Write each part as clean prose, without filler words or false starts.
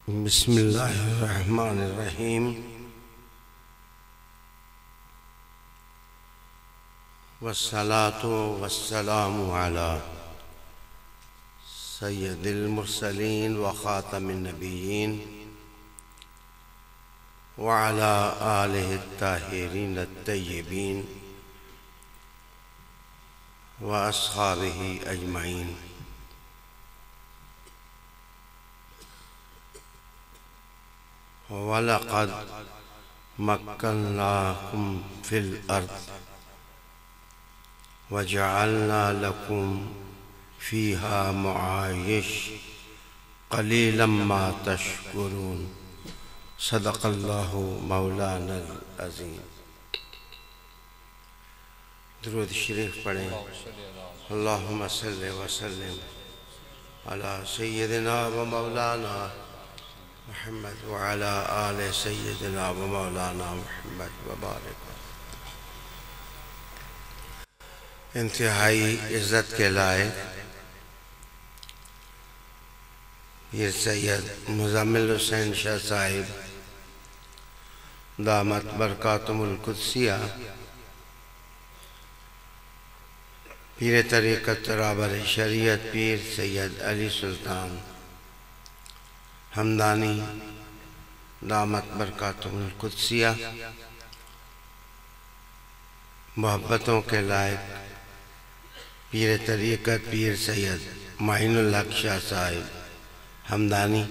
बिस्मिल्लाहिर्रहमानिर्रहीम। वस्सलातु वस्सलामु अला सय्यदिल मुरसलीन व खातमिन नबिय्यीन व अला आलिहि ताहिरीन अत्तय्यबीन व अस्हाबिही अजमईन। वलक़द मक्कन्नाकुम फिल अर्द वजअलना लकुम फ़ीहा मुआयिश क़लीलन मा तशकुरून। सदक़ल्लाहु मौलानल अज़ीम। दुरूद शरीफ पढ़ें। अल्लाहुम्मा सल्लि व सल्लिम अला सय्यिदिना व मौलाना मुहम्मद व अला आले सय्यिदिना व मौलाना मुहम्मद व बारिक। इंतहाई इज़्ज़त के लायक पीर सैयद मुज़म्मिल हुसैन शाह साहिब दामत बरकातुहुल कुद्सिया पीर तरीक़त रहबर शरीयत पीर सैयद अली सुल्तान हमदानी दामत बरकातुहुल कुद्सिया, मोहब्बतों के लायक पीर तरीक़त पीर सैयद माइनुल हक शाह साहिब हमदानी,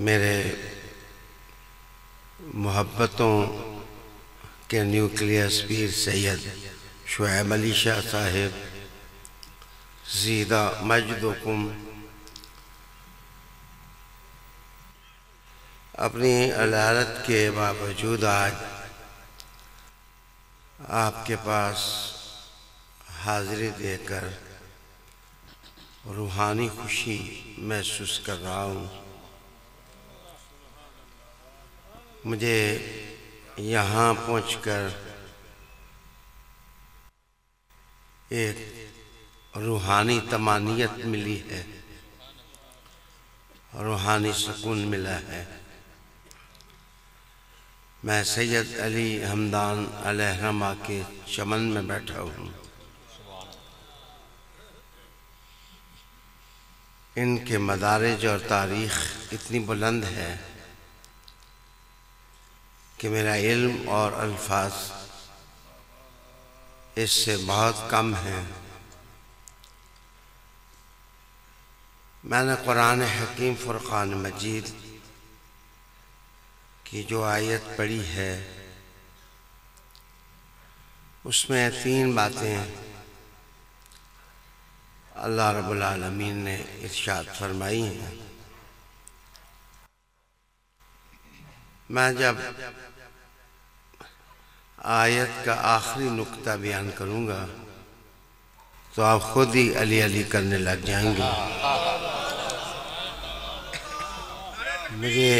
मेरे मोहब्बतों के न्यूक्लियस पीर सैयद शुएब अली शाह साहिब ज़ीदा मजदुकुम, अपनी अलालत के बावजूद आज आपके पास हाज़िरी देकर रूहानी खुशी महसूस कर रहा हूँ। मुझे यहाँ पहुँचकर एक रूहानी तमानियत मिली है, रूहानी सुकून मिला है। मैं सैयद अली हमदान अलैहिर्रहमा के चमन में बैठा हूँ। इनके मदारिज और तारीख़ इतनी बुलंद है कि मेरा इल्म और अल्फाज इससे बहुत कम हैं। मैंने कुरान हकीम फुरक़ान मजीद की जो आयत पढ़ी है उसमें 3 बातें अल्लाह रब्बुल आलमीन ने इरशाद फरमाई हैं। मैं जब आयत का आखिरी नुक्ता बयान करूँगा तो आप खुद ही अली अली करने लग जाएंगे। मुझे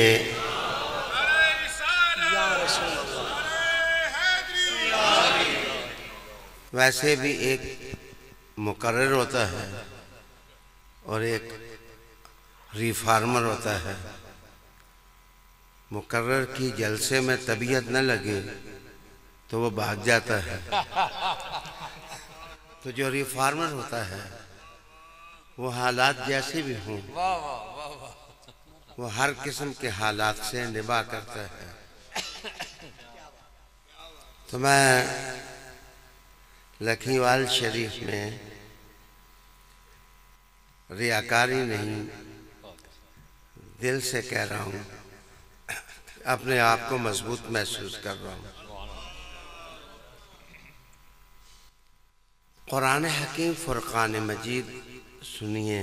वैसे भी एक मुकर्रर होता है और एक रिफार्मर होता है। मुकर्रर की जलसे में तबीयत न लगे तो वो भाग जाता है, तो जो रिफार्मर होता है वो हालात जैसे भी हों वो हर किस्म के हालात से निभा करता है। तो मैं लखीवाल शरीफ में रियाकारी नहीं दिल से कह रहा हूँ, अपने आप को मजबूत महसूस कर रहा हूँ। कुरान हकीम फुरक़ान मजीद सुनिए।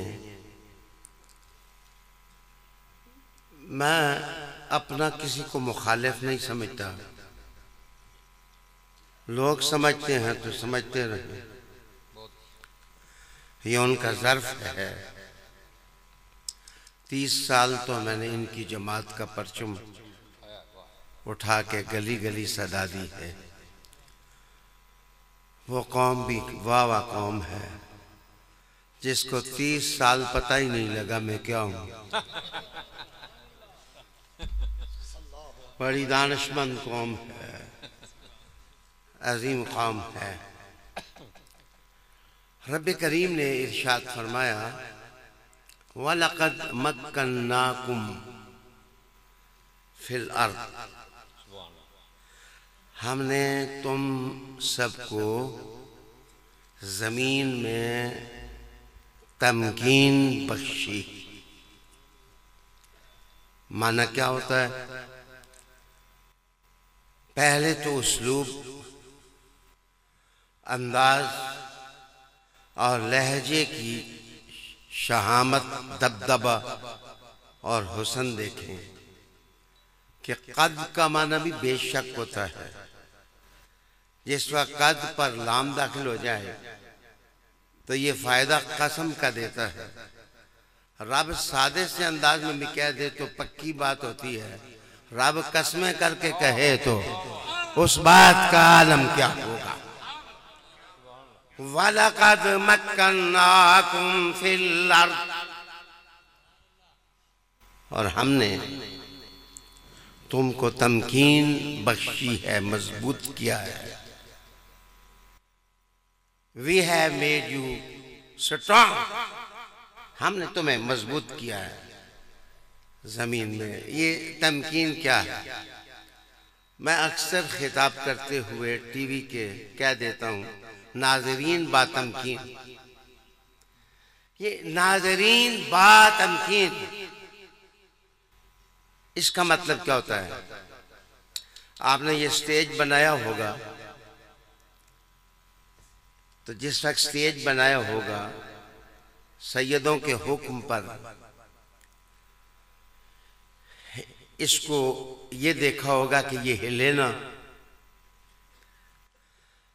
मैं अपना किसी को मुखालिफ नहीं समझता। लोग समझते हैं तो समझते रहे, ये उनका ज़र्फ है। 30 साल तो मैंने इनकी जमात का परचम उठा के गली गली सदा दी है। वो कौम भी वाह वाह कौम है, जिसको 30 साल पता ही नहीं लगा मैं क्या हूं। बड़ी दानिशमंद कौम है, अजीम कौम है। रब करीम ने इरशाद फरमाया, वलक़द मक्कन्नाकुम फिल अर्द, हमने तुम सबको जमीन में तमकीन बख्शी। माना क्या होता है? पहले तो उसलूब, अंदाज और लहजे की शहामत, दबदबा और हुस्न देखें कि कद का माना भी बेशक होता है। जिस वक्त कद पर लाम दाखिल हो जाए तो ये फायदा कसम का देता है। रब सादे से अंदाज में भी कह दे तो पक्की बात होती है, रब कसमें करके कहे तो उस बात का आलम क्या होगा। वलक़द मक्कन्नाकुम फिल अर्द, और हमने तुमको तमकीन बख्शी है, मजबूत किया है। We have made you strong, हमने तुम्हें मजबूत किया है जमीन में। ये तमकीन क्या है? मैं अक्सर खिताब करते हुए टीवी के कह देता हूँ, नाज़रीन बा तमकीन। ये नाज़रीन बा तमकीन, इसका मतलब क्या होता है? आपने ये स्टेज बनाया होगा, तो जिस वक्त स्टेज बनाया होगा सैयदों के हुक्म पर, इसको ये देखा होगा कि ये हिले ना।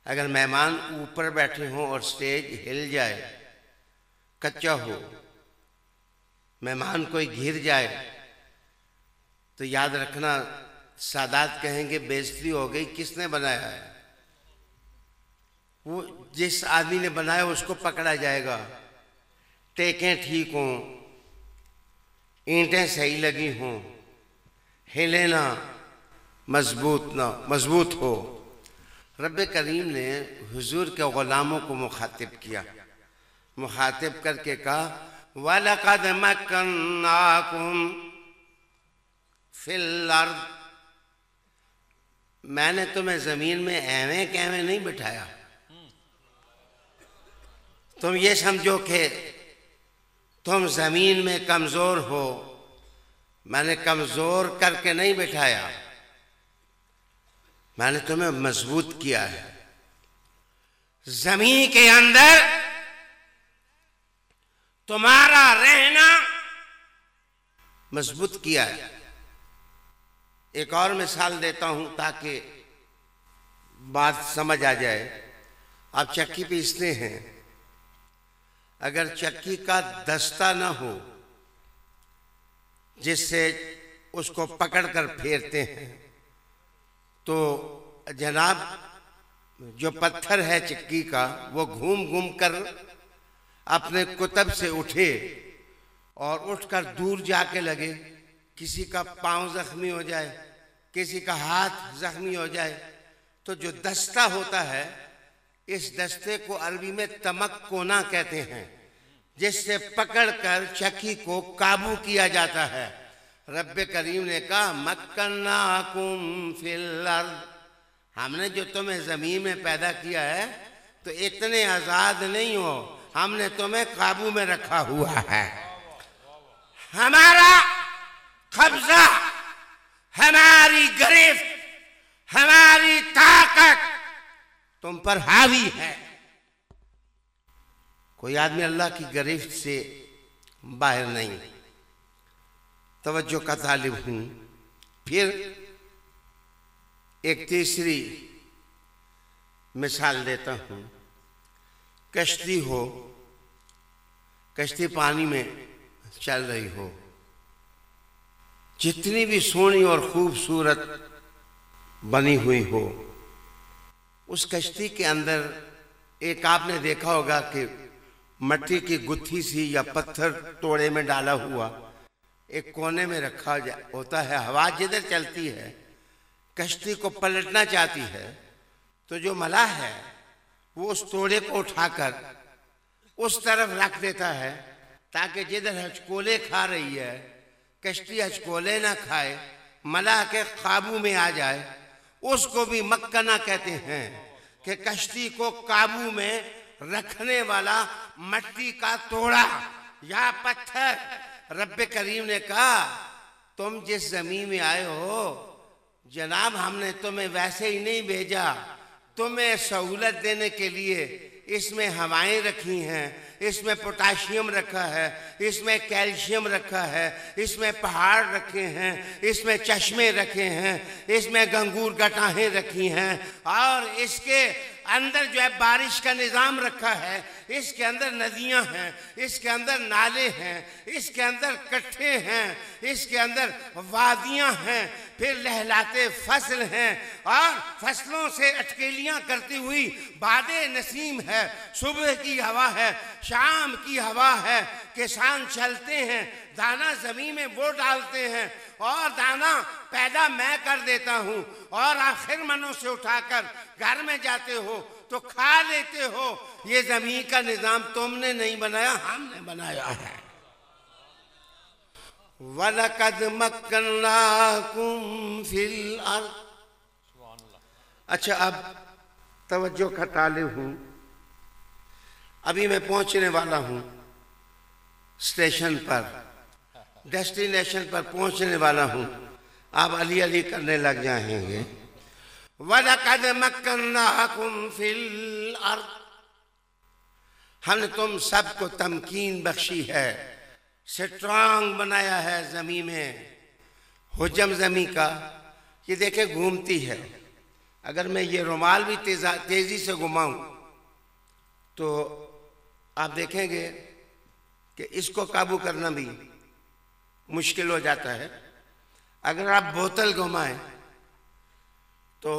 अगर मेहमान ऊपर बैठे हों और स्टेज हिल जाए, कच्चा हो, मेहमान कोई घिर जाए, तो याद रखना सादात कहेंगे बेइज्जती हो गई, किसने बनाया है? वो जिस आदमी ने बनाया उसको पकड़ा जाएगा। टेकें ठीक हों, ईंटें सही लगी हों, हिले ना, मजबूत हो। रब करीम ने हुजूर के गुलामों को मुखातिब किया, मुखातिब करके कहा, वलक़द मक्कन्नाकुम फिल अर्द, मैंने तुम्हें जमीन में ऐवें कैवें नहीं बिठाया। तुम ये समझो कि तुम जमीन में कमजोर हो, मैंने कमजोर करके नहीं बिठाया, मैंने तुम्हें मजबूत किया है। जमीन के अंदर तुम्हारा रहना मजबूत किया है। एक और मिसाल देता हूं ताकि बात समझ आ जाए। आप चक्की पीसते हैं, अगर चक्की का दस्ता ना हो जिससे उसको पकड़कर फेरते हैं, तो जनाब जो पत्थर है चक्की का वो घूम घूम कर अपने कुतब से उठे और उठकर दूर जाके लगे। किसी का पांव जख्मी हो जाए, किसी का हाथ जख्मी हो जाए, तो जो दस्ता होता है, इस दस्ते को अरबी में तमक्कोना कहते हैं, जिससे पकड़कर चक्की को काबू किया जाता है। रब करीम ने कहा, मक्कन्नाकुम फिल अर्द, हमने जो तुम्हें जमीन में पैदा किया है तो इतने आजाद नहीं हो, हमने तुम्हें काबू में रखा हुआ है। हमारा कब्जा, हमारी गिरफ्त, हमारी ताकत तुम पर हावी है। कोई आदमी अल्लाह की गिरफ्त से बाहर नहीं। तवज्जो का तालिब हूं। फिर एक तीसरी मिसाल देता हूं। कश्ती हो, कश्ती पानी में चल रही हो, जितनी भी सोहनी और खूबसूरत बनी हुई हो, उस कश्ती के अंदर एक आपने देखा होगा कि मट्टी की गुत्थी सी या पत्थर तोड़े में डाला हुआ एक कोने में रखा होता है। हवा जिधर चलती है कश्ती को पलटना चाहती है तो जो मलाह है वो उस तोड़े को उठाकर उस तरफ रख देता है ताकि जिधर हचकोले खा रही है कश्ती हचकोले ना खाए, मलाह के काबू में आ जाए। उसको भी मक्कना कहते हैं कि कश्ती को काबू में रखने वाला मट्टी का तोड़ा या पत्थर। रब्बे करीम ने कहा तुम जिस जमीन में आए हो जनाब हमने तुम्हें वैसे ही नहीं भेजा, तुम्हें सहूलत देने के लिए इसमें हवाएं रखी हैं, इसमें पोटाशियम रखा है, इसमें कैल्शियम रखा है, इसमें पहाड़ रखे हैं, इसमें चश्मे रखे हैं, इसमें गंगूर गटाहें रखी हैं और इसके अंदर जो है बारिश का निज़ाम रखा है, इसके अंदर नदियां हैं, इसके अंदर नाले हैं, इसके अंदर कट्ठे हैं, इसके अंदर वादियां हैं, फिर लहलाते फसल हैं और फसलों से अटकेलियां करती हुई बादे नसीम है, सुबह की हवा है, शाम की हवा है। किसान चलते हैं, दाना जमीन में वो डालते हैं और दाना पैदा मैं कर देता हूँ और आखिर मनों से उठाकर घर में जाते हो तो खा लेते हो। ये जमीन का निजाम तुमने नहीं बनाया, हमने बनाया है। वलकद मक्कन्नाकुम फिल अर्द। अच्छा, अब तवज्जो का तालिब हूँ। अभी मैं पहुंचने वाला हूँ स्टेशन पर, डेस्टिनेशन पर पहुंचने वाला हूँ। आप अली अली करने लग जाएंगे। वलकद मक्कन्नाकुम फिल अर्द, हमने तुम सबको तमकीन बख्शी है, स्ट्रांग बनाया है जमीन में। हुजम जमीन का ये देखे घूमती है। अगर मैं ये रुमाल भी तेजी से घुमाऊं तो आप देखेंगे कि इसको काबू करना भी मुश्किल हो जाता है। अगर आप बोतल घुमाएं तो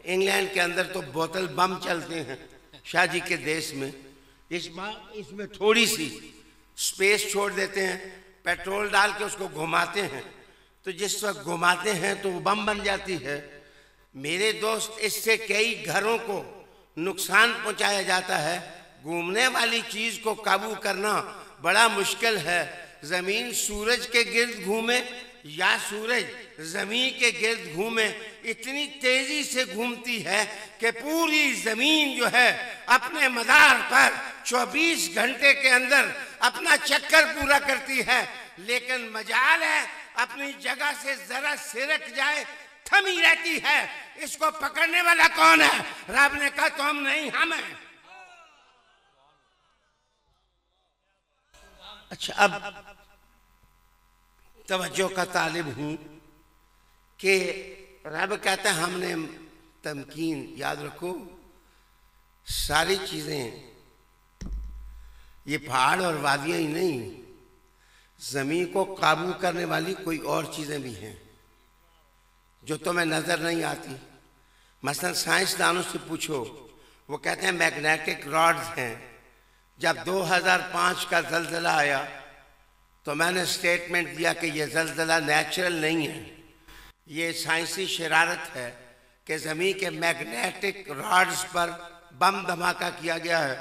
इंग्लैंड के अंदर तो बोतल बम चलते हैं शादी के देश में। इस बार इसमें थोड़ी सी स्पेस छोड़ देते हैं, पेट्रोल डाल के उसको घुमाते हैं, तो जिस वक्त घुमाते हैं तो वो बम बन जाती है। मेरे दोस्त, इससे कई घरों को नुकसान पहुंचाया जाता है। घूमने वाली चीज को काबू करना बड़ा मुश्किल है। जमीन सूरज के गिर्द घूमे या सूरज जमीन के गिर्द घूमे, इतनी तेजी से घूमती है कि पूरी जमीन जो है अपने मदार पर 24 घंटे के अंदर अपना चक्कर पूरा करती है। लेकिन मजाल है अपनी जगह से जरा सिरक जाए, थमी रहती है। इसको पकड़ने वाला कौन है? रब ने कहा तुम नहीं, हम हैं। अच्छा, अब तवज्जो का तालिब हूं कि रब कहता है हमने तमकीन, याद रखो सारी चीजें, ये पहाड़ और वादियां ही नहीं, जमीन को काबू करने वाली कोई और चीजें भी हैं जो तुम्हें नजर नहीं आती। मसलन साइंसदानों से पूछो, वो कहते हैं मैग्नेटिक रॉड्स हैं। जब 2005 का जल्जला आया तो मैंने स्टेटमेंट दिया कि यह जल्जला नेचुरल नहीं है, ये साइंसी शरारत है कि ज़मीन के मैग्नेटिक रॉड्स पर बम धमाका किया गया है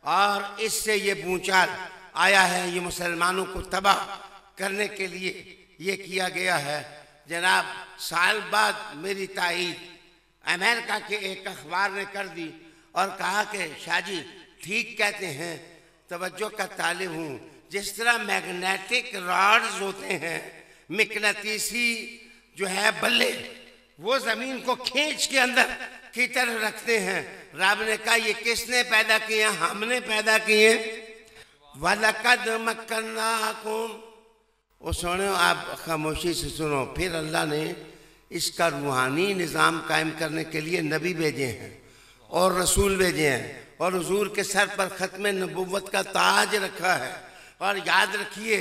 और इससे ये भूचाल आया है। ये मुसलमानों को तबाह करने के लिए ये किया गया है। जनाब, साल बाद मेरी तायीद अमेरिका के एक अखबार ने कर दी और कहा कि शाहजी ठीक कहते हैं। तवज्जो का तालिब हूँ, जिस तरह मैग्नेटिक रॉड्स होते हैं, मिकनातीसी जो है बल्ले, वो जमीन को खींच के अंदर की तरफ रखते हैं। रब ने कहा ये किसने पैदा किए? हमने पैदा किए। वलकद मक्कन्नाकुम, वो सुनो, आप खामोशी से सुनो। फिर अल्लाह ने इसका रूहानी निज़ाम कायम करने के लिए नबी भेजे हैं और रसूल भेजे हैं और हुजूर के सर पर ख़त्म नबुव्वत का ताज रखा है। और याद रखिए,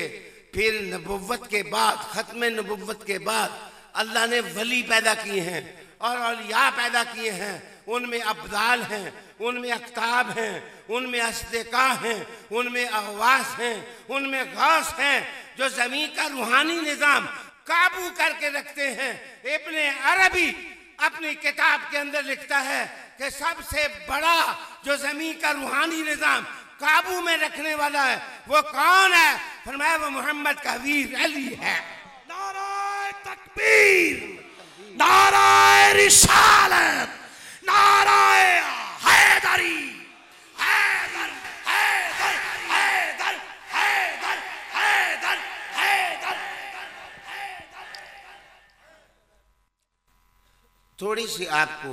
फिर नबुव्वत के बाद, ख़त्म नबुव्वत के बाद अल्लाह ने वली पैदा किए हैं और औलिया पैदा किए हैं। उनमें अब्दाल हैं, उनमें अख्ताब हैं, उनमें अस्दिका हैं, उनमें अहवास हैं, उनमें गौस हैं, जो ज़मीन का रूहानी निज़ाम काबू करके रखते हैं। इब्ने अरबी अपनी किताब के अंदर लिखता है कि सबसे बड़ा जो ज़मीन का रूहानी निज़ाम काबू में रखने वाला है वो कौन है? फरमाया वो मोहम्मद का वीर अली है। नाराए तकबीर, नाराए रिसालत, नाराए हैदरी, हैदर हैदर हैदर हैदर हैदर हैदर। थोड़ी सी आपको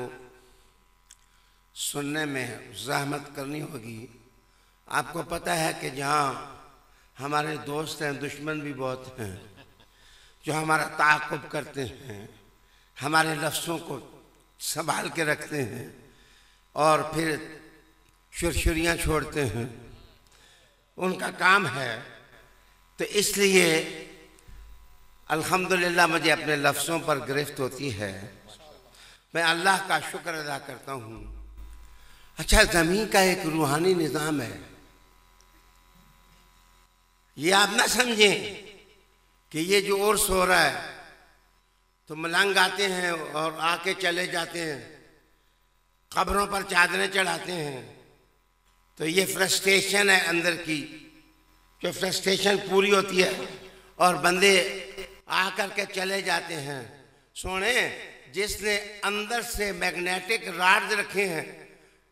सुनने में ज़हमत करनी होगी। आपको पता है कि जहाँ हमारे दोस्त हैं, दुश्मन भी बहुत हैं जो हमारा ताक़ुब करते हैं, हमारे लफ्ज़ों को संभाल के रखते हैं और फिर शुरशुरियाँ छोड़ते हैं, उनका काम है। तो इसलिए अल्हम्दुलिल्लाह मुझे अपने लफ्ज़ों पर गिरफ्त होती है। मैं अल्लाह का शुक्र अदा करता हूँ। अच्छा, ज़मीन का एक रूहानी निज़ाम है, ये आप ना समझें कि ये जो उर्स हो रहा है तो मलंग आते हैं और आके चले जाते हैं, कब्रों पर चादरें चढ़ाते हैं, तो ये फ्रस्ट्रेशन है अंदर की, जो फ्रस्ट्रेशन पूरी होती है और बंदे आकर के चले जाते हैं। सुने, जिसने अंदर से मैग्नेटिक राड्स रखे हैं,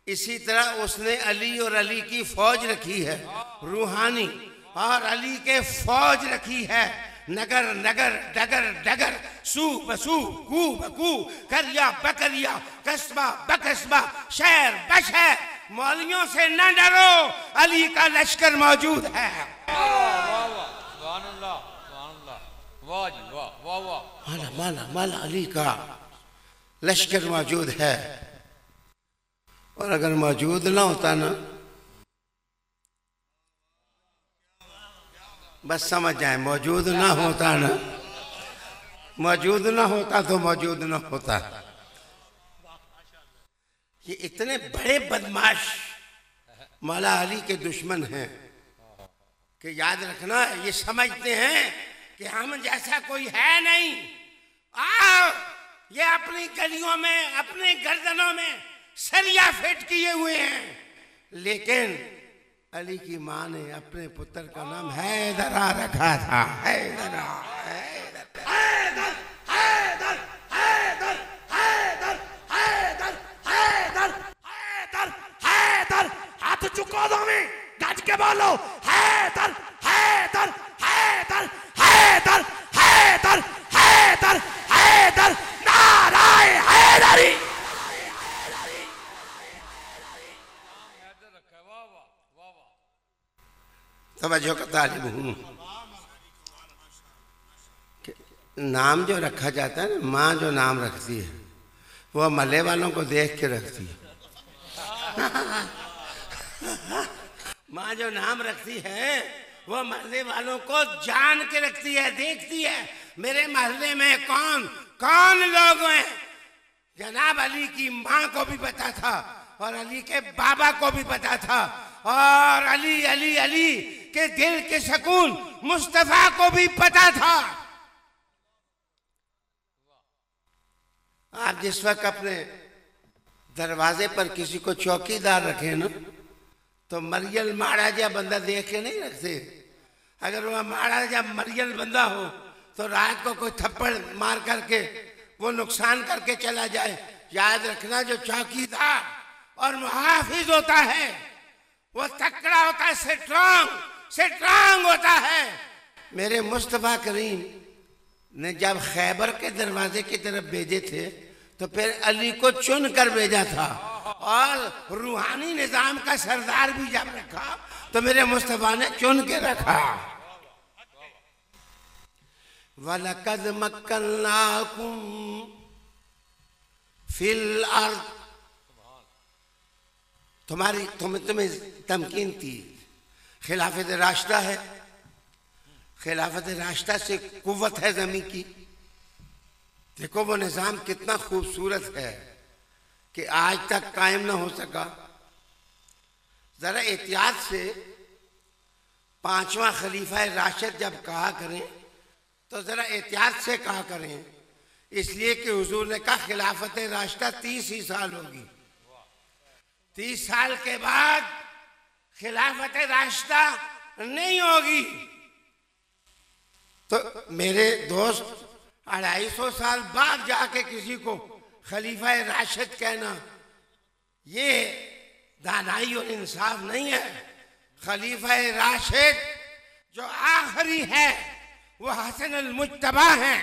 इसी तरह उसने अली और अली की फौज रखी है रूहानी, और अली के फौज रखी है नगर नगर डगर डगर, सू बसू, कू बकू, करिया बकरिया, कस्बा बकस्बा, शहर बशहर। मौलियों से न डरो, अली का लश्कर मौजूद है। माला माला माला अली का लश्कर मौजूद है। और अगर मौजूद ना होता ना, बस समझ जाए, मौजूद ना होता ना, मौजूद ना होता तो मौजूद ना होता। ये इतने बड़े बदमाश मौला अली के दुश्मन हैं कि याद रखना, ये समझते हैं कि हम जैसा कोई है नहीं। आओ, ये अपनी गलियों में, अपने गर्दनों में सरिया फिट किए हुए हैं, लेकिन अली की माँ ने अपने पुत्र का नाम हैदरा रखा था। हैदरा हैदर हैदर हैदर हैदर हैदर हैदर हैदर हैदर हैदर। हाथ चुका दो, में गज के बोलो, हैदर हैदर हैदर हैदर हैदर हैदर हैदर। नाराए हैदरी। तवज्जो का तालिब हूँ। नाम जो रखा जाता है ना, माँ जो नाम रखती है वो मल्ले वालों को देख के रखती है। माँ जो नाम रखती है वो महल्ले वालों को जान के रखती है, देखती है मेरे महल्ले में कौन कौन लोग हैं। जनाब अली की माँ को भी पता था और अली के बाबा को भी पता था, और अली अली अली के दिल के सुकून मुस्तफा को भी पता था। आप जिस वक्त अपने दरवाजे पर किसी को चौकीदार रखे ना, तो मरियल महाराजा बंदा देख के नहीं रखते। अगर वह महाराजा मरियल बंदा हो तो रात को कोई थप्पड़ मार करके वो नुकसान करके चला जाए। याद रखना, जो चौकीदार और मुहाफिज होता है वो तकड़ा होता है, स्ट्रांग होता है। मेरे मुस्तफा करीम ने जब खैबर के दरवाजे की तरफ भेजे थे तो फिर अली को चुन कर भेजा था, और रूहानी निजाम का सरदार भी जब रखा तो मेरे मुस्तफा ने चुन के रखा। वलकद मक्कन्नाकुम फिल अर्द, तुम्हें तमकीन थी। खिलाफत राशिदा है, खिलाफत राशिदा से कुव्वत है जमीन की। देखो वो निज़ाम कितना खूबसूरत है कि आज तक कायम ना हो सका, जरा एहतियात से पांचवा खलीफा राशिद जब कहा करें तो जरा एहतियात से कहा करें, इसलिए कि हुजूर ने कहा खिलाफत राशिदा 30 ही साल होगी। 30 साल के बाद खिलाफत राशिदा नहीं होगी। तो मेरे दोस्त 250 साल बाद जाके किसी को खलीफा राशिद कहना, ये दानाई और इंसाफ नहीं है। खलीफा राशिद जो आखिरी है वो हसन अल मुज्तबा है।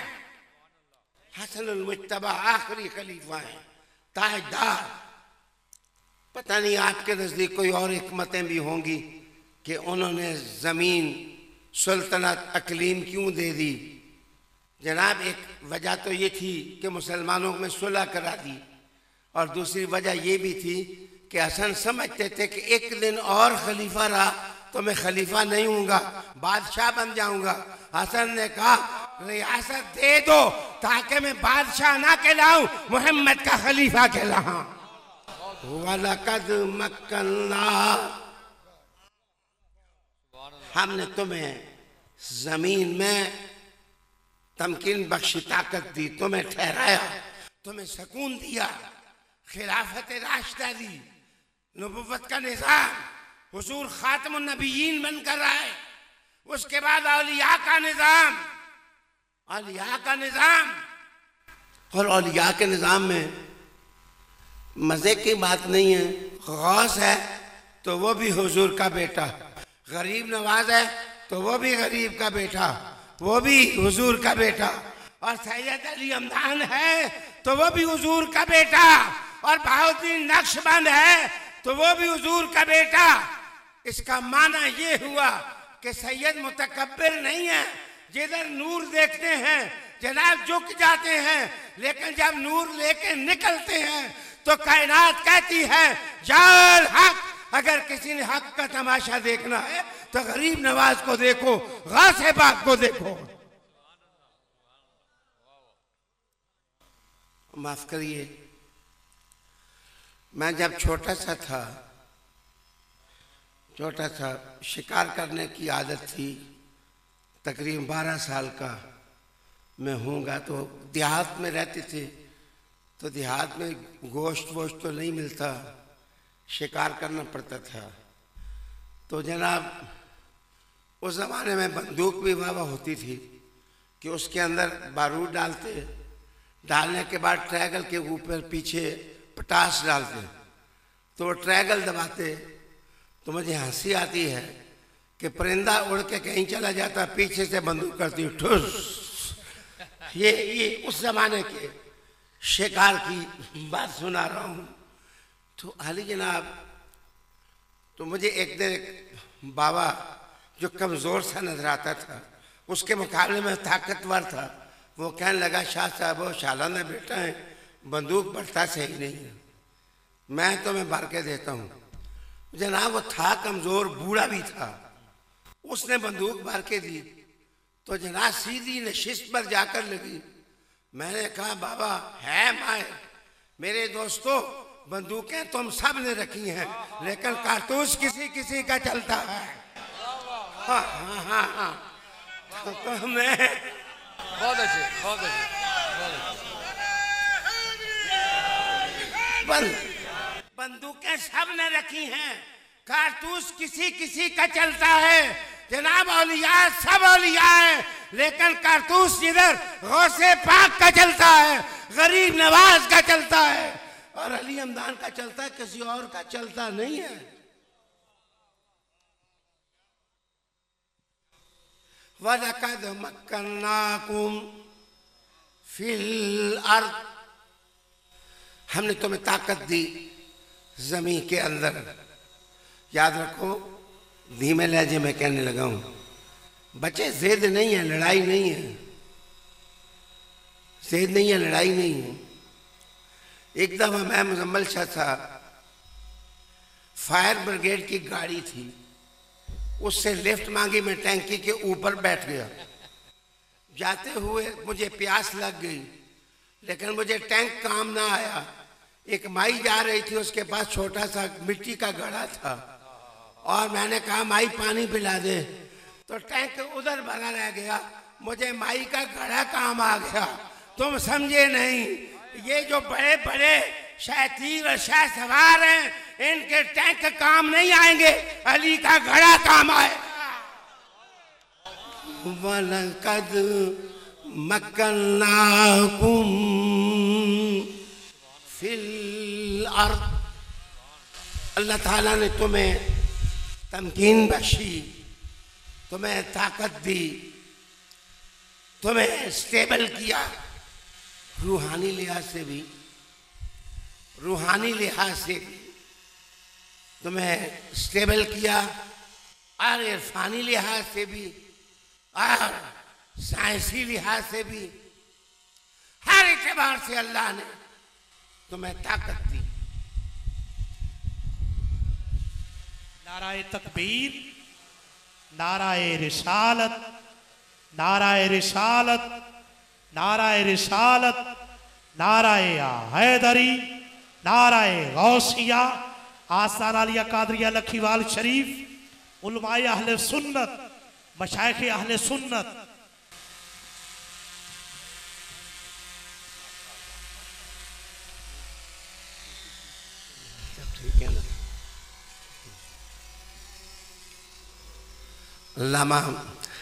हसन अल मुज्तबा आखिरी खलीफा है, ताजदार। पता नहीं आपके नजदीक कोई और हिकमतें भी होंगी कि उन्होंने जमीन सुल्तनत अकलीम क्यों दे दी। जनाब, एक वजह तो ये थी कि मुसलमानों में सुलह करा दी, और दूसरी वजह ये भी थी कि हसन समझते थे कि एक दिन और खलीफा रहा तो मैं खलीफा नहीं हूँगा, बादशाह बन जाऊँगा। हसन ने कहा रियासत दे दो ताकि मैं बादशाह ना कहलाऊं, मोहम्मद का खलीफा कहलाऊं। वलकद मक्कन्ना, हमने तुम्हें जमीन में तमकीन बख्शी, ताकत दी, तुम्हें ठहराया, तुम्हें सुकून दिया, खिलाफत राशिदा दी, नबुव्वत का निजाम, हुजूर खातमुन नबिय्यीन बनकर आए। उसके बाद औलिया का निजाम, औलिया का निजाम। और औलिया के निजाम में मजे की बात नहीं है। गौस है तो वो भी हुजूर का बेटा, गरीब नवाज है तो वो भी गरीब का बेटा, वो भी हुजूर का बेटा, और सैयद अली हमदान है तो वो भी हुजूर का बेटा, और बहाउद्दीन नक्शबंद है तो वो भी हुजूर का बेटा। इसका माना ये हुआ कि सैयद मुतकब्बिर नहीं है, जिधर नूर देखते हैं जनाब झुक जाते हैं, लेकिन जब नूर लेके निकलते हैं तो कायनात कहती है जाल हक। अगर किसी ने हक का तमाशा देखना है तो गरीब नवाज को देखो, गौसे पाक को देखो। माफ करिए, मैं जब छोटा सा शिकार करने की आदत थी, तकरीबन 12 साल का मैं हूँगा। तो देहात में रहते थे, तो देहात में गोश्त वोश्त तो नहीं मिलता, शिकार करना पड़ता था। तो जनाब उस ज़माने में बंदूक भी वाह होती थी कि उसके अंदर बारूद डालते, डालने के बाद ट्रैगल के ऊपर पीछे पटास डालते, तो वो ट्रैगल दबाते। तो मुझे हंसी आती है कि परिंदा उड़ के कहीं चला जाता, पीछे से बंदूक करती ठुस। ये उस ज़माने के शिकार की बात सुना रहा हूँ। तो अली जनाब, तो मुझे एक दिन एक बाबा जो कमज़ोर सा नजर आता था, उसके मुकाबले में ताकतवर था, वो कहने लगा शाह साहब वो शालाना बेटा है, बंदूक बढ़ता सही नहीं है, मैं तुम्हें भर के देता हूँ। जनाब वो था कमज़ोर, बूढ़ा भी था, उसने बंदूक भर के दी तो जनाब सीधी नशिस्त पर जाकर लगी। मैंने कहा बाबा है माए, मेरे दोस्तों बंदूकें तुम सब ने रखी हैं, लेकिन कारतूस किसी किसी का चलता है। हाँ हाँ हाँ हाँ, तो मैं बहुत अच्छे, बहुत अच्छे, बहुत अच्छे। बंदूकें सब ने रखी हैं, कारतूस किसी किसी का चलता है। जनाब औलिया सब औलिया है, लेकिन कारतूस जिधर गौसे पाक का चलता है, गरीब नवाज का चलता है, और अली हमदान का चलता है, किसी और का चलता नहीं है। वलकद मक्कन्नाकुम फिल अर्द, हमने तुम्हें ताकत दी जमीन के अंदर। याद रखो, धीमे लहजे में कहने लगा हूं, बच्चे जिद नहीं है, लड़ाई नहीं है, जिद नहीं है, लड़ाई नहीं है। एक दफा मैं मुजम्मल शाह साहब, फायर ब्रिगेड की गाड़ी थी, उससे लिफ्ट मांगी, मैं टैंकी के ऊपर बैठ गया। जाते हुए मुझे प्यास लग गई, लेकिन मुझे टैंक काम ना आया। एक माई जा रही थी, उसके पास छोटा सा मिट्टी का घड़ा था, और मैंने कहा माई पानी पिला दे, तो टैंक उधर भरा रह गया, मुझे माई का घड़ा काम आ गया। तुम समझे नहीं, ये जो बड़े बड़े शातीर और शाह सवार हैं, इनके टैंक काम नहीं आएंगे, अली का घड़ा काम आएगा। वलक़द मक्कन्नाकुम फिल अर्द, अल्लाह ताला ने तुम्हें तमकीन बख्शी, तुम्हें ताकत दी, तुम्हें स्टेबल किया, रूहानी लिहाज से भी, रूहानी लिहाज से भी तुम्हें स्टेबल किया, और इरफानी लिहाज से भी, और साइंसी लिहाज से भी, हर एतबार से अल्लाह ने तुम्हें ताकत दी। नाराए तकबीर, नाराए रिसालत, नाराए रिसालत, नाराए रिसालत, नाराए हैदरी, नाराए गौसिया, आस्ताना आलिया कादरिया लखीवाल शरीफ, उलमाए अहले सुन्नत, मशाइख अहले सुन्नत। ठीक है ना। अल्लामा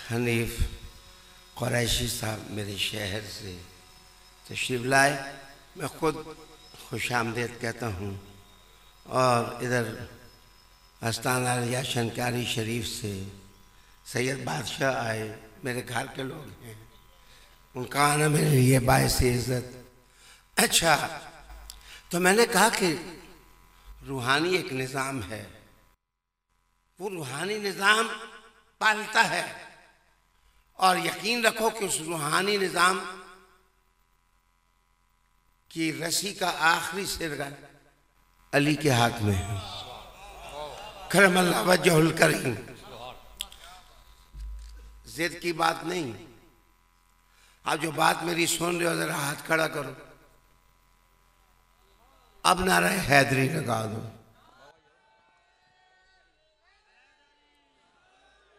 हनीफ कुरैशी साहब मेरे शहर से तशरीफ़ लाए, मैं ख़ुद खुशामदीद कहता हूँ। और इधर आस्ताना आलिया शनकारी शरीफ से सैयद बादशाह आए, मेरे घर के लोग हैं, उनका आना मेरे लिए बाइस इज़्ज़त। अच्छा, तो मैंने कहा कि रूहानी एक निज़ाम है, वो रूहानी निज़ाम पालता है, और यकीन रखो कि उस रूहानी निज़ाम की रस्सी का आखिरी सिरा अली के हाथ में है, करमल्लाहु वजहुल करीम। जिद की बात नहीं। आप जो बात मेरी सुन रहे हो जरा हाथ खड़ा करो, अब नारा हैदरी लगा दो।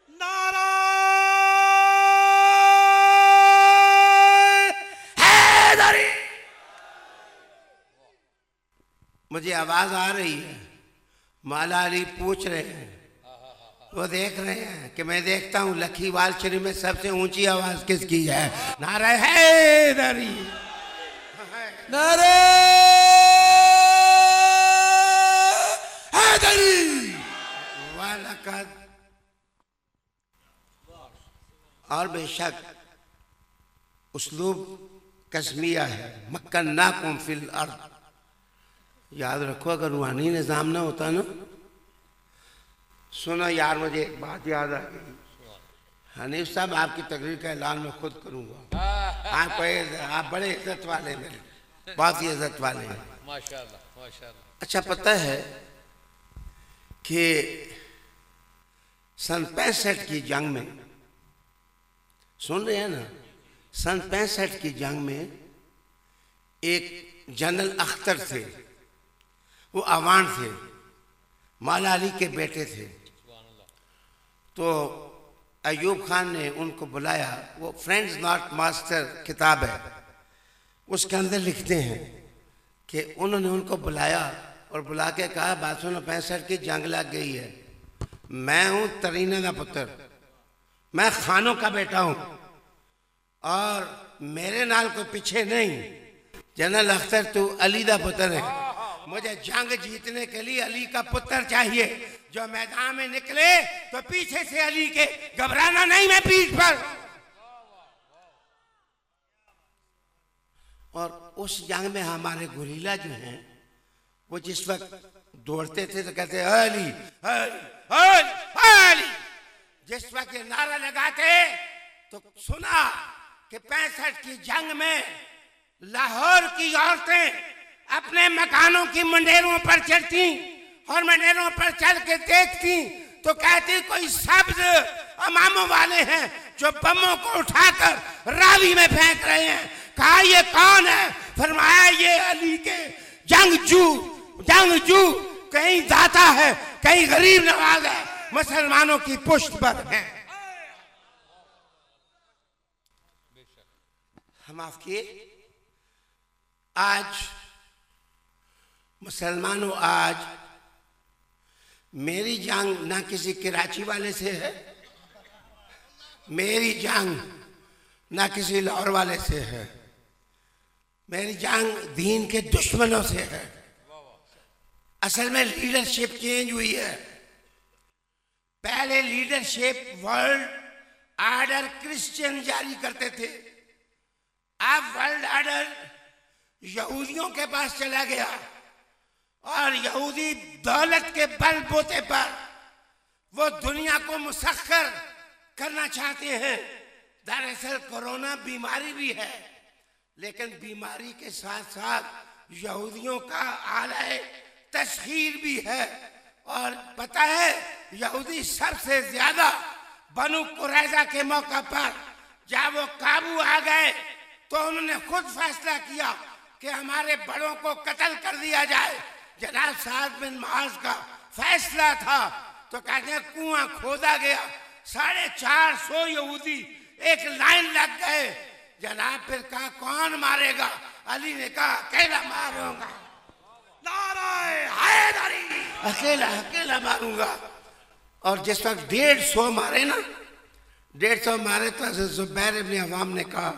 नारा हैदरी। मुझे आवाज आ रही है, मौला अली पूछ रहे हैं, वो देख रहे हैं कि मैं देखता हूँ लखीवाल शरीफ में सबसे ऊंची आवाज किसकी है। नारा हैदरी, नारे हैदरी। वलक़द, और बेशक उसलूब कस्मिया है, मक्कन्नाकुम फिल अर्द। याद रखो, अगर रूहानी निज़ाम ना होता ना, सुनो यार, मुझे एक बात याद आ गई। हनीफ साहब, आपकी तकरीर का ऐलान मैं खुद करूंगा। आप बड़े इज्जत वाले, मेरे बहुत ही इज्जत वाले हैं, माशाल्लाह माशाल्लाह। अच्छा, पता है कि सन 65 की जंग में, सुन रहे हैं ना, सन 65 की जंग में एक जनरल अख्तर थे, वो अवान थे, मौला अली के बेटे थे। तो अयूब खान ने उनको बुलाया, वो फ्रेंड्स नॉट मास्टर किताब है, उसके अंदर लिखते हैं कि उन्होंने उनको बुलाया और बुला के कहा, बात सुनो, 65 की जंग लग गई है, मैं हूँ तरीना का पुत्र, मैं खानों का बेटा हूँ, और मेरे नाल कोई पीछे नहीं। जनरल अख्तर, तू अली का पुत्र है, मुझे जंग जीतने के लिए अली का पुत्र चाहिए, जो मैदान में निकले तो पीछे से अली के, घबराना नहीं मैं पीठ पर। और उस जंग में हमारे गुरीला जो हैं, वो जिस वक्त दौड़ते थे तो कहते अली अली अली अली। जिस वक्त ये नारा लगाते तो सुना कि 65 की जंग में लाहौर की औरतें अपने मकानों की मंडेरों पर चढ़ती, और मंडेरों पर चढ़ के देखती तो कहती कोई सब्ज अमामों वाले हैं जो बमों को उठाकर रावी में फेंक रहे हैं। कहा ये कौन है? फरमाया ये अली के जंगजू, जंगजू कहीं दाता है, कहीं गरीब नवाज है, मुसलमानों की पुष्ट पर हैं। हम माफ किए, आज मुसलमानों, आज मेरी जंग ना किसी कराची वाले से है, मेरी जंग ना किसी लाहौर वाले से है, मेरी जंग दीन के दुश्मनों से है। असल में लीडरशिप चेंज हुई है। पहले लीडरशिप वर्ल्ड ऑर्डर क्रिश्चियन जारी करते थे, अब वर्ल्ड ऑर्डर यहूदियों के पास चला गया और यहूदी दौलत के बलबूते पर वो दुनिया को मुसख्खर करना चाहते हैं। दरअसल कोरोना बीमारी भी है, लेकिन बीमारी के साथ साथ यहूदियों का आले तस्खीर भी है। और पता है, यहूदी सबसे ज्यादा बनु कुरैजा के मौका पर जब वो काबू आ गए तो उन्होंने खुद फैसला किया कि हमारे बड़ों को कत्ल कर दिया जाए। जनाब साद बिन मुआज का फैसला था तो कहते हैं कुआं खोदा गया, 450 यहूदी एक लाइन लग गए। जनाब फिर कहा कौन मारेगा? अली ने कहा अकेला मारूंगा, नाराए हैदरी, अकेला मारूंगा। और जिस वक्त 150 मारे ना, 150 मारे तो जुबैर इब्न अवाम ने कहा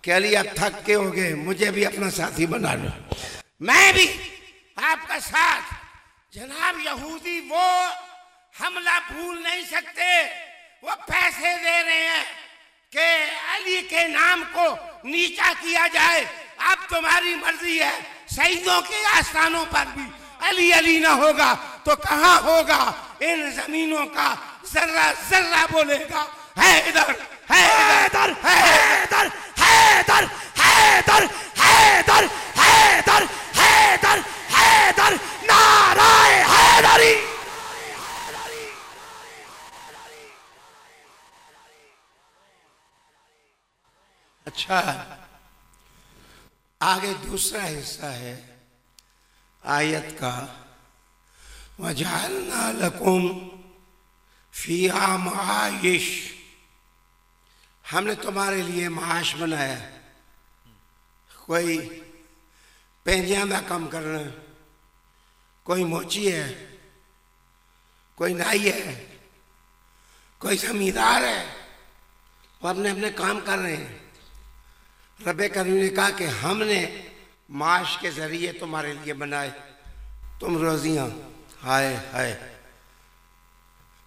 कि अली अब थक के हो गए, मुझे भी अपना साथी बना लो, मैं भी आपका साथ। जनाब यहूदी वो हमला भूल नहीं सकते, वो पैसे दे रहे हैं कि अली के नाम को नीचा किया जाए। अब तुम्हारी मर्जी है, शहीदों के आस्थानों पर भी अली अली ना होगा तो कहाँ होगा? इन जमीनों का जर्रा जर्रा बोलेगा हैदर हैदर हैदर हैदर हैदर हैदर हैदर हैदर हैदर, नाराए हैदरी। अच्छा, आगे दूसरा हिस्सा है आयत का, वजअलना लकुम फीहा माइश, हमने तुम्हारे लिए माश बनाया। कोई पेंजियां का काम करना, कोई मोची है, कोई नाई है, कोई जमींदार है, वो अपने अपने काम कर रहे हैं। रब्बे करीम ने कहा कि हमने माश के जरिए तुम्हारे लिए बनाए तुम रोजियां। हाय हाय,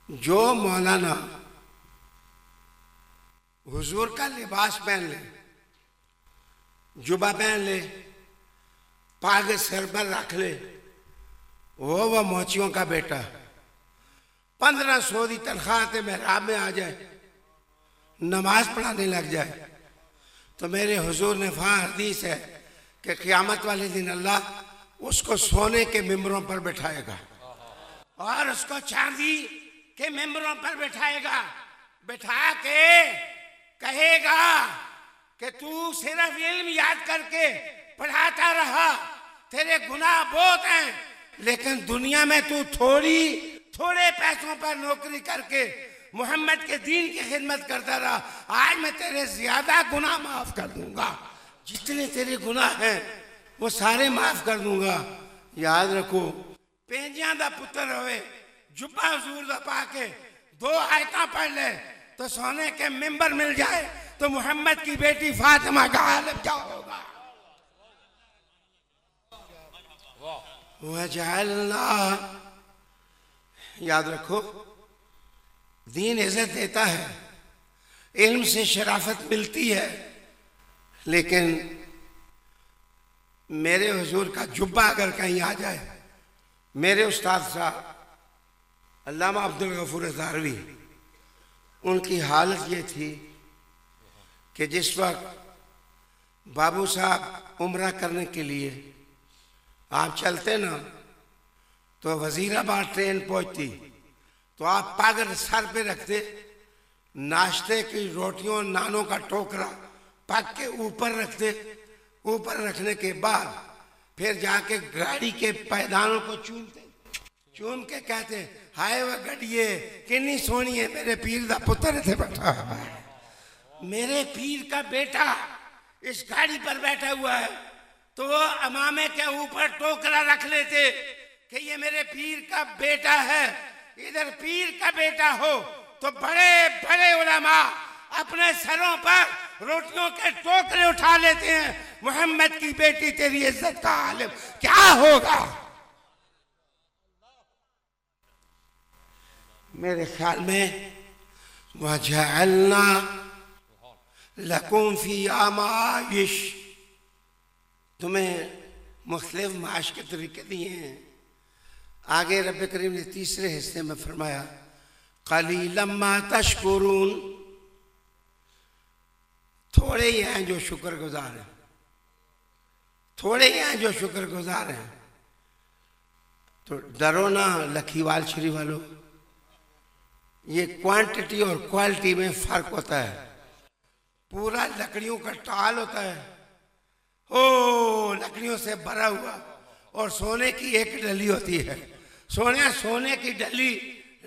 जो मौलाना हुजूर का लिबास पहन ले, जुबा पहन ले, पाग सर पर रख ले, वो मोचियों का बेटा 1500 की तनख्वाह से मेहराब में आ जाए, नमाज पढ़ाने लग जाए, तो मेरे हुजूर ने हदीस है कि क़यामत वाले दिन अल्लाह उसको सोने के मिंबरों पर बैठाएगा और उसको चांदी के मिंबरों पर बैठाएगा। बैठा के कहेगा कि तू सिर्फ इल्म याद करके पढ़ाता रहा, तेरे गुनाह बहुत हैं, लेकिन दुनिया में तू थोड़े पैसों पर नौकरी करके मोहम्मद के दीन की खिदमत करता रहा। आज मैं तेरे ज्यादा गुनाह माफ कर दूंगा, जितने तेरे गुनाह हैं वो सारे माफ कर दूंगा। याद रखो, पेंजियां दा पुत्र होवे, जुब्बा हुजूर दा पाके 2 आयतां पढ़ ले तो सोने के मिंबर मिल जाए तो मोहम्मद की बेटी फातिमा का आलम क्या होगा? वजअलना, याद रखो, दीन इज्जत देता है, इल्म से शराफत मिलती है, लेकिन मेरे हुजूर का जुब्बा अगर कहीं आ जाए, मेरे उस्ताद साहब अल्लामा अब्दुल गफूर ज़ारवी, उनकी हालत ये थी कि जिस वक्त बाबू साहब उम्रा करने के लिए आप चलते ना, तो वजीराबाद ट्रेन पहुंचती तो आप पागल सर पे रखते, नाश्ते की रोटियों नानों का टोकरा पग के ऊपर रखते, ऊपर रखने के बाद फिर जाके गाड़ी के पैदानों को चूम के कहते हाय वह गड़िए किन्नी सोनी है, मेरे पीर का पुत्र थे बैठा है, मेरे पीर का बेटा इस गाड़ी पर बैठा हुआ है। तो वो अमामे के ऊपर टोकरा रख लेते कि ये मेरे पीर का बेटा है। इधर पीर का बेटा हो तो बड़े बड़े उलमा अपने सरों पर रोटियों के टोकरे उठा लेते हैं। मोहम्मद की बेटी तेरी इज्जत का आलिम क्या होगा? मेरे ख्याल में वजअलना लकुम फी आमाइश, तुम्हें मुख्तलिफ माश के तरीके दिए हैं। आगे रब करीम ने तीसरे हिस्से में फरमाया कलीलम मा तशकुरून, थोड़े ही हैं जो शुक्रगुजार हैं, थोड़े ही हैं जो शुक्रगुजार हैं। तो डरो ना लखीवाल श्री वालों, ये क्वांटिटी और क्वालिटी में फर्क होता है। पूरा लकड़ियों का टाल होता है, ओ लकड़ियों से भरा हुआ, और सोने की एक डली होती है। सोने की डली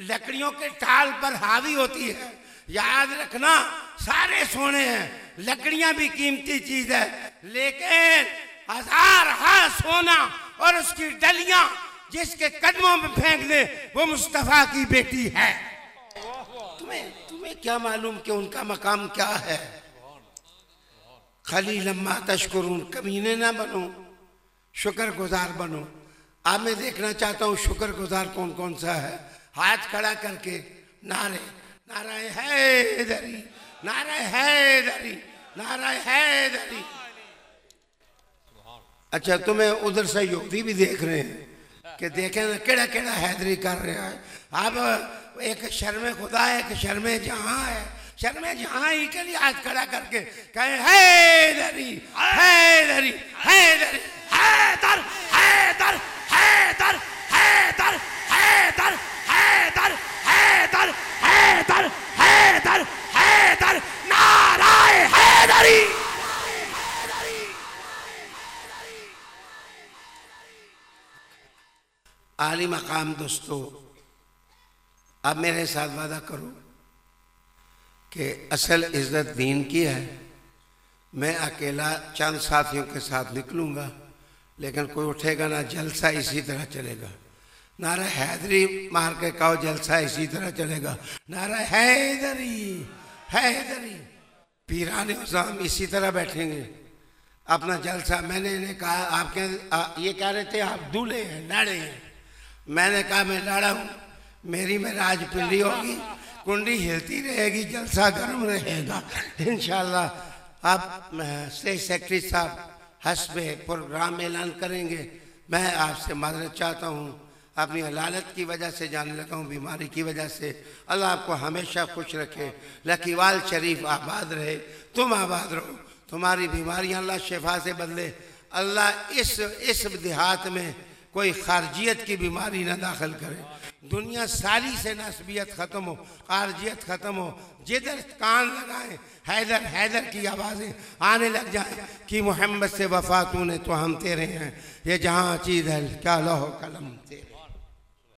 लकड़ियों के टाल पर हावी होती है। याद रखना सारे सोने हैं, लकड़ियां भी कीमती चीज है, लेकिन हजार हाथ सोना और उसकी डलियां जिसके कदमों में फेंक दे वो मुस्तफा की बेटी है। तुम्हें क्या मालूम कि उनका मकाम क्या है? खलीलम्मा तशकुरून, कमीने ना बनो, शुक्रगुजार बनो। अब मैं देखना चाहता हूँ शुक्रगुजार कौन कौन सा है। हाथ खड़ा करके नारे, नाराए हैदरी, नाराए हैदरी, नाराए हैदरी। अच्छा, तुम्हें उधर से योगी भी देख रहे हैं कि देखें ना केड़ा केड़ा हैदरी कर रहा है। अब एक शर्मे खुदा है, एक शर्मे जहां है। शर्मे जहां ही के लिए हाथ खड़ा करके कहे हैदरी, हैदरी, हैदरी, हैदर, हैदर, हैदर, हैदर, हैदर, हैदर, हैदर, हैदर, हैदर, हैदर, नाराए हैदरी। आली मकाम दोस्तों, अब मेरे साथ वादा करो कि असल इज्जत दीन की है। मैं अकेला चंद साथियों के साथ निकलूंगा, लेकिन कोई उठेगा ना, जलसा इसी तरह चलेगा। नारा हैदरी मार के कहो, जलसा इसी तरह चलेगा। नारा हैदरी, हैदरी। पीराने उज़ाम इसी तरह बैठेंगे अपना जलसा। मैंने इन्हें कहा आपके ये कह रहे थे आप दूल्हे हैं, लाड़े हैं। मैंने कहा मैं लाड़ा हूँ, मेरी में राज पिल्ली होगी, कुंडी हिलती रहेगी, जलसा गर्म रहेगा इंशाल्लाह। अब स्टेट सेक्रेटरी साहब हस्बे प्रोग्राम ऐलान करेंगे। मैं आपसे माजरत चाहता हूँ, अपनी हलालत की वजह से जाने लगा हूँ, बीमारी की वजह से। अल्लाह आपको हमेशा खुश रखे, लकीवाल शरीफ आबाद रहे, तुम आबाद रहो, तुम्हारी बीमारियाँ अल्लाह शिफा से बदले। अल्लाह इस देहात में कोई खारजियत की बीमारी ना दाखिल करे। दुनिया सारी से नस्बियत ख़त्म हो, खारजियत ख़त्म हो। जिधर कान लगाएं हैदर हैदर की आवाज़ें आने लग जाएं कि मोहम्मद से वफा तूने तो हम तेरे हैं, ये जहाँ चीज़ है क्या लौह कलम तेरे।